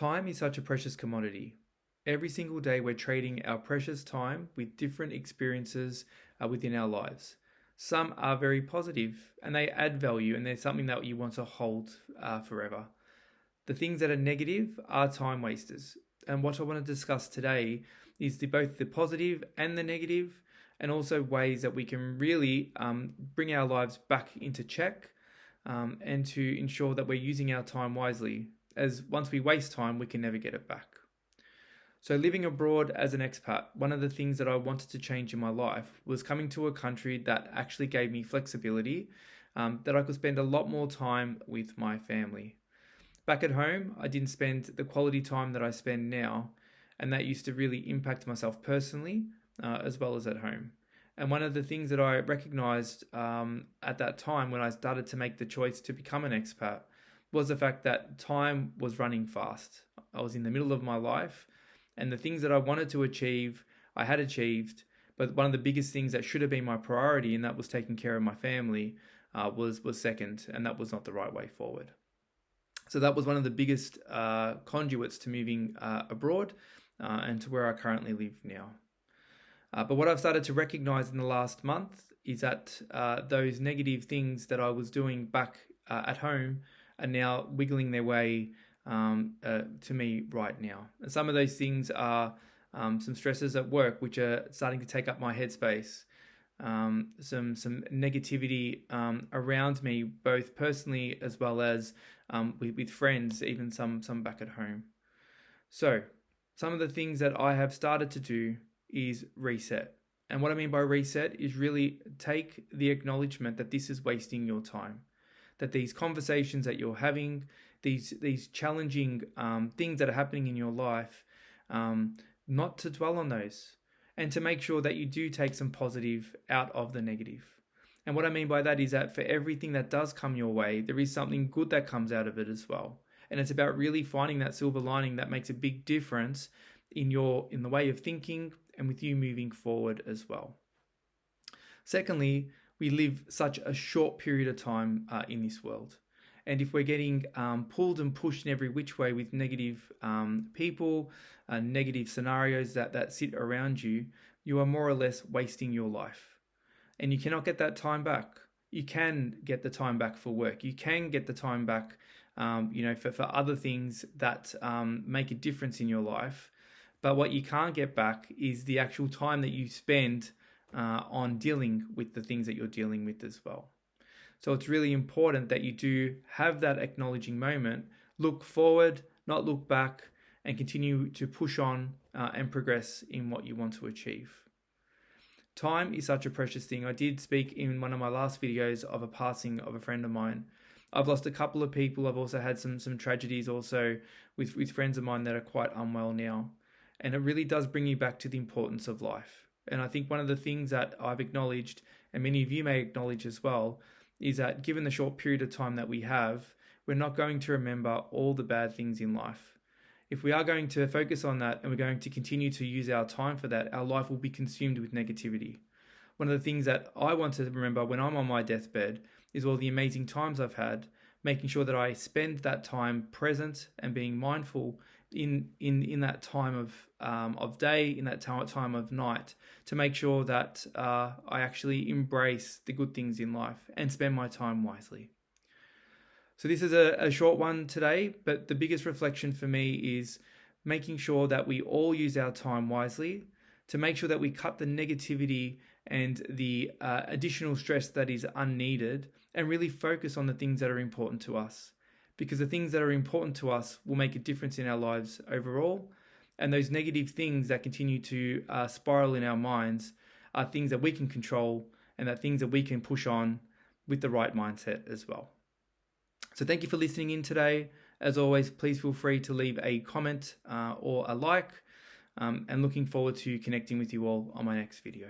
Time is such a precious commodity. Every single day, we're trading our precious time with different experiences within our lives. Some are very positive and they add value, and they're something that you want to hold forever. The things that are negative are time wasters. And what I want to discuss today is both the positive and the negative, and also ways that we can really bring our lives back into check and to ensure that we're using our time wisely, as once we waste time, we can never get it back. So living abroad as an expat, one of the things that I wanted to change in my life was coming to a country that actually gave me flexibility, that I could spend a lot more time with my family. Back at home, I didn't spend the quality time that I spend now, and that used to really impact myself personally, as well as at home. And one of the things that I recognized at that time when I started to make the choice to become an expat was the fact that time was running fast. I was in the middle of my life, and the things that I wanted to achieve, I had achieved. But one of the biggest things that should have been my priority, and that was taking care of my family, was second, and that was not the right way forward. So that was one of the biggest conduits to moving abroad and to where I currently live now. But what I've started to recognize in the last month is that those negative things that I was doing back at home are now wiggling their way to me right now. And some of those things are some stresses at work, which are starting to take up my headspace. Some negativity around me, both personally as well as with friends, even some back at home. So some of the things that I have started to do is reset. And what I mean by reset is really take the acknowledgement that this is wasting your time, that these conversations that you're having, these challenging things that are happening in your life, not to dwell on those, and to make sure that you do take some positive out of the negative. And what I mean by that is that for everything that does come your way, there is something good that comes out of it as well. And it's about really finding that silver lining that makes a big difference in the way of thinking and with you moving forward as well. Secondly, we live such a short period of time in this world. And if we're getting pulled and pushed in every which way with negative people, negative scenarios that sit around you, you are more or less wasting your life. And you cannot get that time back. You can get the time back for work. You can get the time back for other things that make a difference in your life. But what you can't get back is the actual time that you spend on dealing with the things that you're dealing with as well. So it's really important that you do have that acknowledging moment, look forward, not look back, and continue to push on and progress in what you want to achieve. Time is such a precious thing. I did speak in one of my last videos of a passing of a friend of mine. I've lost a couple of people. I've also had some tragedies also with friends of mine that are quite unwell now. And it really does bring you back to the importance of life. And I think one of the things that I've acknowledged, and many of you may acknowledge as well, is that given the short period of time that we have, we're not going to remember all the bad things in life. If we are going to focus on that and we're going to continue to use our time for that, our life will be consumed with negativity. One of the things that I want to remember when I'm on my deathbed is all the amazing times I've had, making sure that I spend that time present and being mindful in that time of day, in that time of night, to make sure that I actually embrace the good things in life and spend my time wisely. So this is a short one today, but the biggest reflection for me is making sure that we all use our time wisely, to make sure that we cut the negativity and the additional stress that is unneeded, and really focus on the things that are important to us. Because the things that are important to us will make a difference in our lives overall. And those negative things that continue to spiral in our minds are things that we can control, and that things that we can push on with the right mindset as well. So thank you for listening in today. As always, please feel free to leave a comment or a like, and looking forward to connecting with you all on my next video.